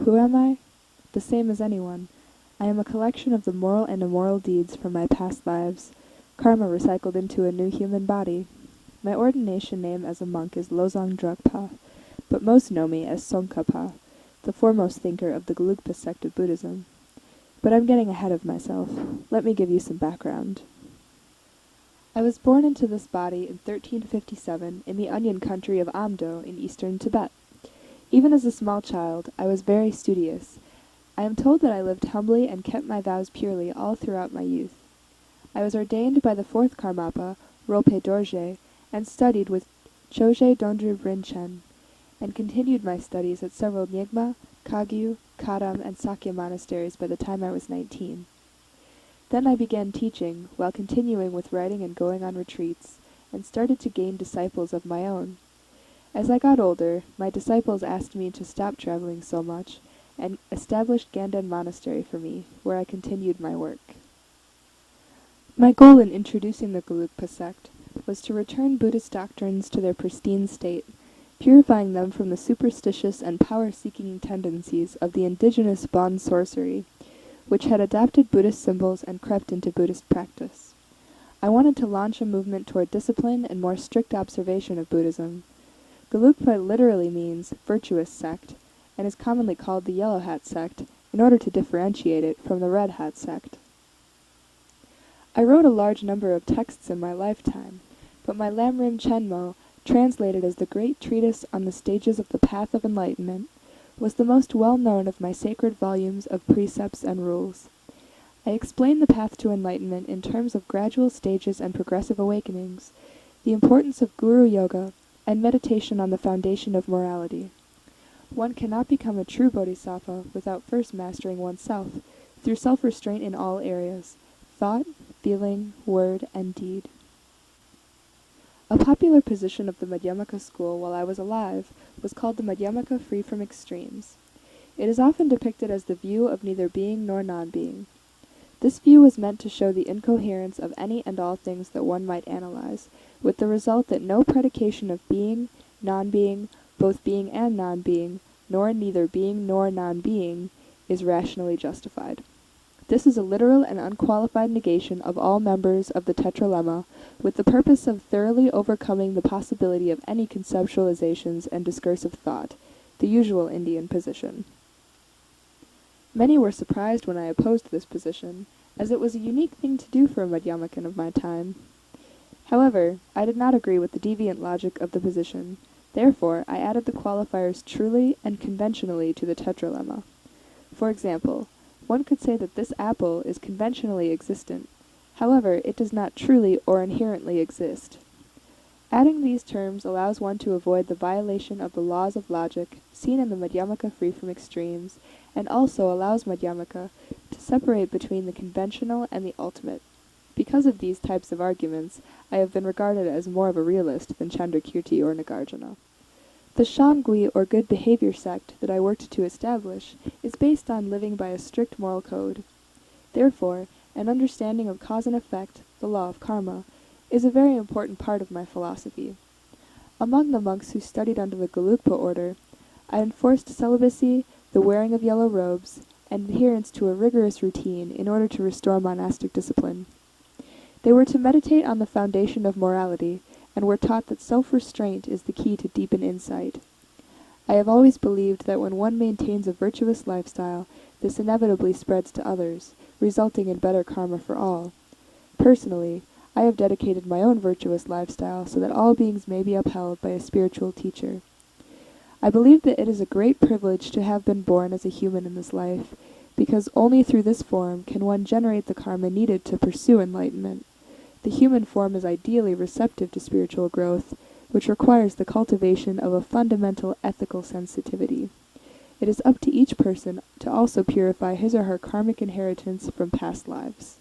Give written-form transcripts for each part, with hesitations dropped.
Who am I? The same as anyone. I am a collection of the moral and immoral deeds from my past lives, karma recycled into a new human body. My ordination name as a monk is Tsongkhapa, but most know me as Tsongkhapa, the foremost thinker of the Gelugpa sect of Buddhism. But I'm getting ahead of myself. Let me give you some background. I was born into this body in 1357 in the onion country of Amdo in eastern Tibet. Even as a small child, I was very studious. I am told that I lived humbly and kept my vows purely all throughout my youth. I was ordained by the fourth Karmapa, Ronpa Dorje, and studied with Choje Dondru Rinchen, and continued my studies at several Nyingma, Kagyu, Kadam, and Sakya monasteries by the time I was 19. Then I began teaching, while continuing with writing and going on retreats, and started to gain disciples of my own. As I got older, my disciples asked me to stop traveling so much, and established Ganden Monastery for me, where I continued my work. My goal in introducing the Gelugpa sect was to return Buddhist doctrines to their pristine state, purifying them from the superstitious and power-seeking tendencies of the indigenous Bon sorcery, which had adopted Buddhist symbols and crept into Buddhist practice. I wanted to launch a movement toward discipline and more strict observation of Buddhism. Gelugpa literally means virtuous sect, and is commonly called the Yellow Hat sect, in order to differentiate it from the Red Hat sect. I wrote a large number of texts in my lifetime, but my Lamrim Chenmo, translated as the Great Treatise on the Stages of the Path of Enlightenment, was the most well-known of my sacred volumes of precepts and rules. I explain the path to enlightenment in terms of gradual stages and progressive awakenings, the importance of Guru Yoga, and meditation on the foundation of morality. One cannot become a true bodhisattva without first mastering oneself, through self-restraint in all areas, thought, feeling, word, and deed. A popular position of the Madhyamaka school while I was alive was called the Madhyamaka free from extremes. It is often depicted as the view of neither being nor non-being. This view was meant to show the incoherence of any and all things that one might analyze, with the result that no predication of being, non-being, both being and non-being, nor neither being nor non-being, is rationally justified. This is a literal and unqualified negation of all members of the tetralemma, with the purpose of thoroughly overcoming the possibility of any conceptualizations and discursive thought, the usual Indian position. Many were surprised when I opposed this position, as it was a unique thing to do for a Madhyamakan of my time. However, I did not agree with the deviant logic of the position. Therefore, I added the qualifiers truly and conventionally to the tetralemma. For example, one could say that this apple is conventionally existent. However, it does not truly or inherently exist. Adding these terms allows one to avoid the violation of the laws of logic seen in the Madhyamaka free from extremes, and also allows Madhyamaka to separate between the conventional and the ultimate. Because of these types of arguments, I have been regarded as more of a realist than Chandrakirti or Nagarjuna. The Shangui or good behavior sect that I worked to establish is based on living by a strict moral code. Therefore, an understanding of cause and effect, the law of karma, is a very important part of my philosophy. Among the monks who studied under the Gelugpa order, I enforced celibacy, the wearing of yellow robes, and adherence to a rigorous routine in order to restore monastic discipline. They were to meditate on the foundation of morality, and were taught that self-restraint is the key to deepen insight. I have always believed that when one maintains a virtuous lifestyle, this inevitably spreads to others, resulting in better karma for all. Personally, I have dedicated my own virtuous lifestyle so that all beings may be upheld by a spiritual teacher. I believe that it is a great privilege to have been born as a human in this life, because only through this form can one generate the karma needed to pursue enlightenment. The human form is ideally receptive to spiritual growth, which requires the cultivation of a fundamental ethical sensitivity. It is up to each person to also purify his or her karmic inheritance from past lives.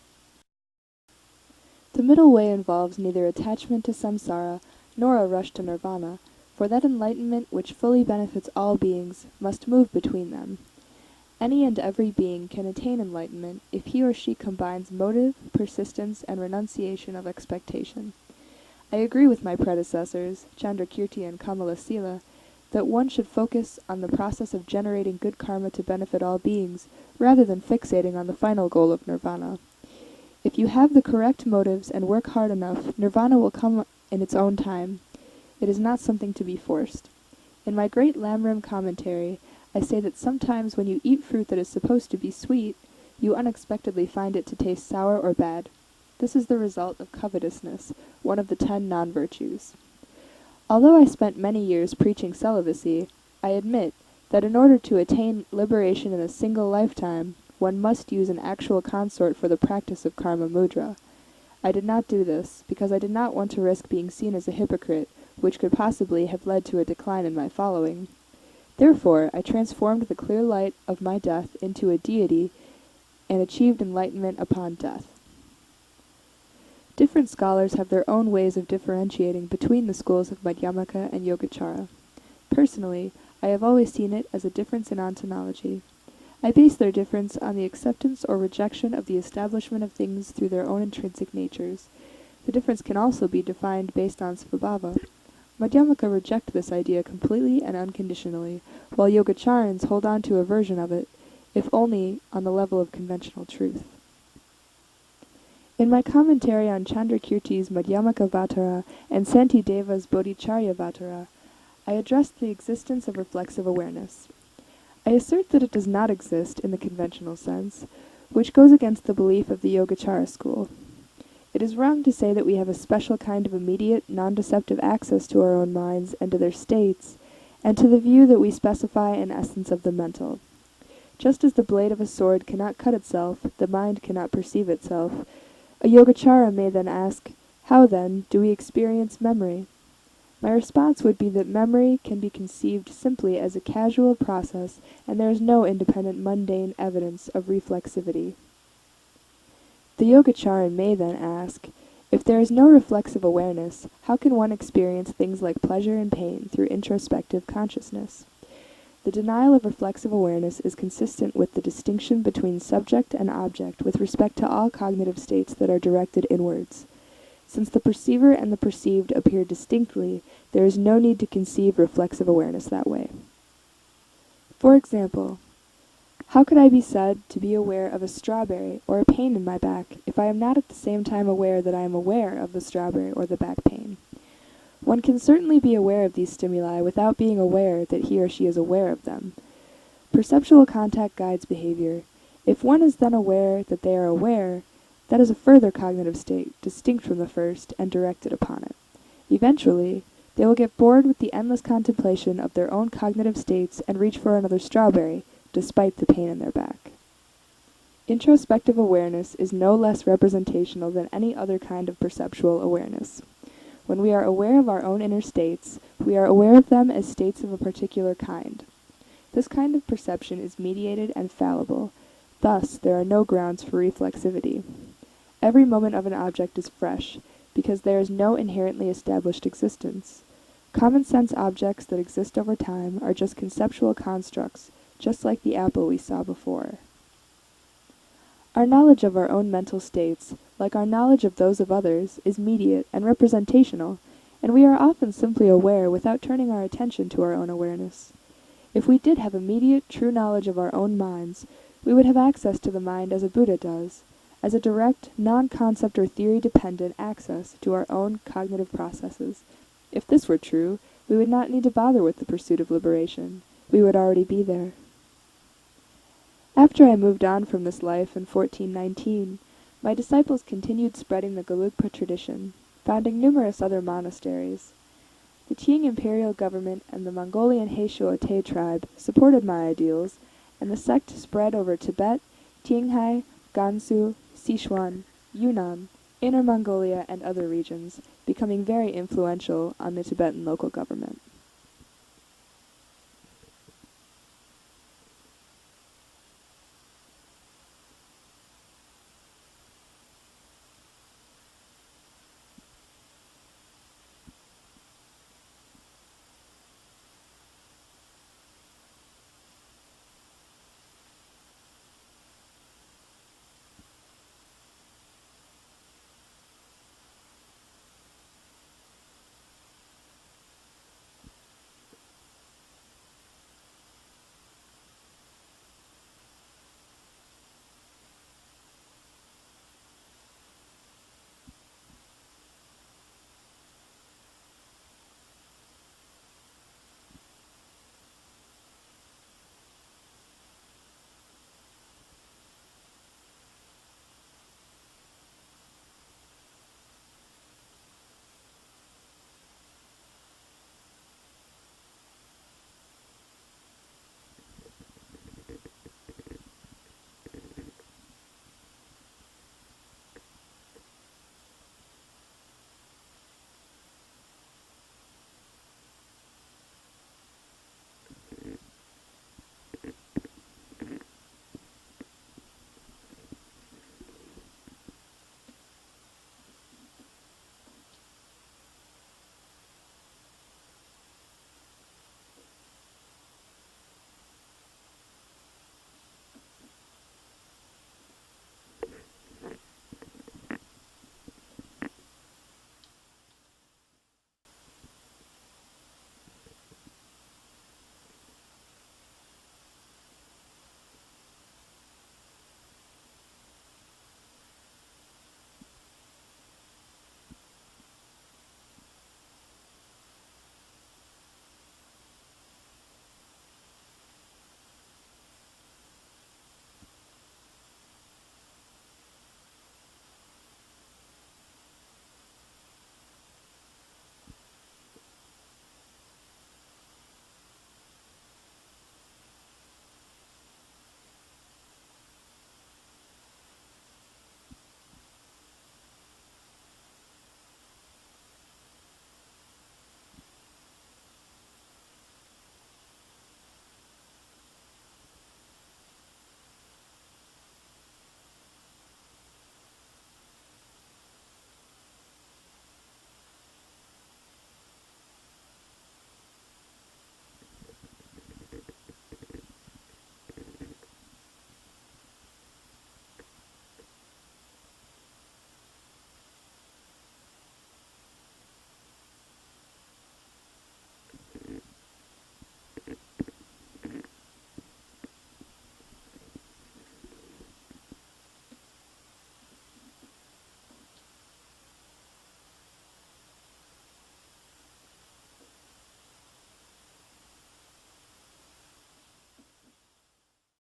The middle way involves neither attachment to samsara nor a rush to nirvana, for that enlightenment which fully benefits all beings must move between them. Any and every being can attain enlightenment if he or she combines motive, persistence, and renunciation of expectation. I agree with my predecessors, Chandrakirti and Kamalasila, that one should focus on the process of generating good karma to benefit all beings, rather than fixating on the final goal of nirvana. If you have the correct motives and work hard enough, nirvana will come in its own time. It is not something to be forced. In my great Lamrim commentary, I say that sometimes when you eat fruit that is supposed to be sweet, you unexpectedly find it to taste sour or bad. This is the result of covetousness, one of the 10 non-virtues. Although I spent many years preaching celibacy, I admit that in order to attain liberation in a single lifetime, one must use an actual consort for the practice of karma mudra. I did not do this, because I did not want to risk being seen as a hypocrite, which could possibly have led to a decline in my following. Therefore, I transformed the clear light of my death into a deity and achieved enlightenment upon death. Different scholars have their own ways of differentiating between the schools of Madhyamaka and Yogacara. Personally, I have always seen it as a difference in ontology. I base their difference on the acceptance or rejection of the establishment of things through their own intrinsic natures. The difference can also be defined based on svabhava. Madhyamaka reject this idea completely and unconditionally, while Yogacharans hold on to a version of it, if only on the level of conventional truth. In my commentary on Chandrakirti's Madhyamaka Vatara and Santideva's Bodhicharya Vatara, I addressed the existence of reflexive awareness. I assert that it does not exist in the conventional sense, which goes against the belief of the Yogacara school. It is wrong to say that we have a special kind of immediate, non-deceptive access to our own minds and to their states, and to the view that we specify an essence of the mental. Just as the blade of a sword cannot cut itself, the mind cannot perceive itself. A Yogacara may then ask, how then do we experience memory? My response would be that memory can be conceived simply as a casual process, and there is no independent mundane evidence of reflexivity. The Yogacaran may then ask, if there is no reflexive awareness, how can one experience things like pleasure and pain through introspective consciousness? The denial of reflexive awareness is consistent with the distinction between subject and object with respect to all cognitive states that are directed inwards. Since the perceiver and the perceived appear distinctly, there is no need to conceive reflexive awareness that way. For example, how could I be said to be aware of a strawberry or a pain in my back if I am not at the same time aware that I am aware of the strawberry or the back pain? One can certainly be aware of these stimuli without being aware that he or she is aware of them. Perceptual contact guides behavior. If one is then aware that they are aware, that is a further cognitive state, distinct from the first, and directed upon it. Eventually, they will get bored with the endless contemplation of their own cognitive states and reach for another strawberry, despite the pain in their back. Introspective awareness is no less representational than any other kind of perceptual awareness. When we are aware of our own inner states, we are aware of them as states of a particular kind. This kind of perception is mediated and fallible. Thus, there are no grounds for reflexivity. Every moment of an object is fresh, because there is no inherently established existence. Common sense objects that exist over time are just conceptual constructs, just like the apple we saw before. Our knowledge of our own mental states, like our knowledge of those of others, is mediate and representational, and we are often simply aware without turning our attention to our own awareness. If we did have immediate, true knowledge of our own minds, we would have access to the mind as a Buddha does, as a direct, non-concept or theory-dependent access to our own cognitive processes. If this were true, we would not need to bother with the pursuit of liberation. We would already be there. After I moved on from this life in 1419, my disciples continued spreading the Gelugpa tradition, founding numerous other monasteries. The Qing imperial government and the Mongolian Heisho-Te tribe supported my ideals, and the sect spread over Tibet, Qinghai, Gansu, Sichuan, Yunnan, Inner Mongolia, and other regions, becoming very influential on the Tibetan local government.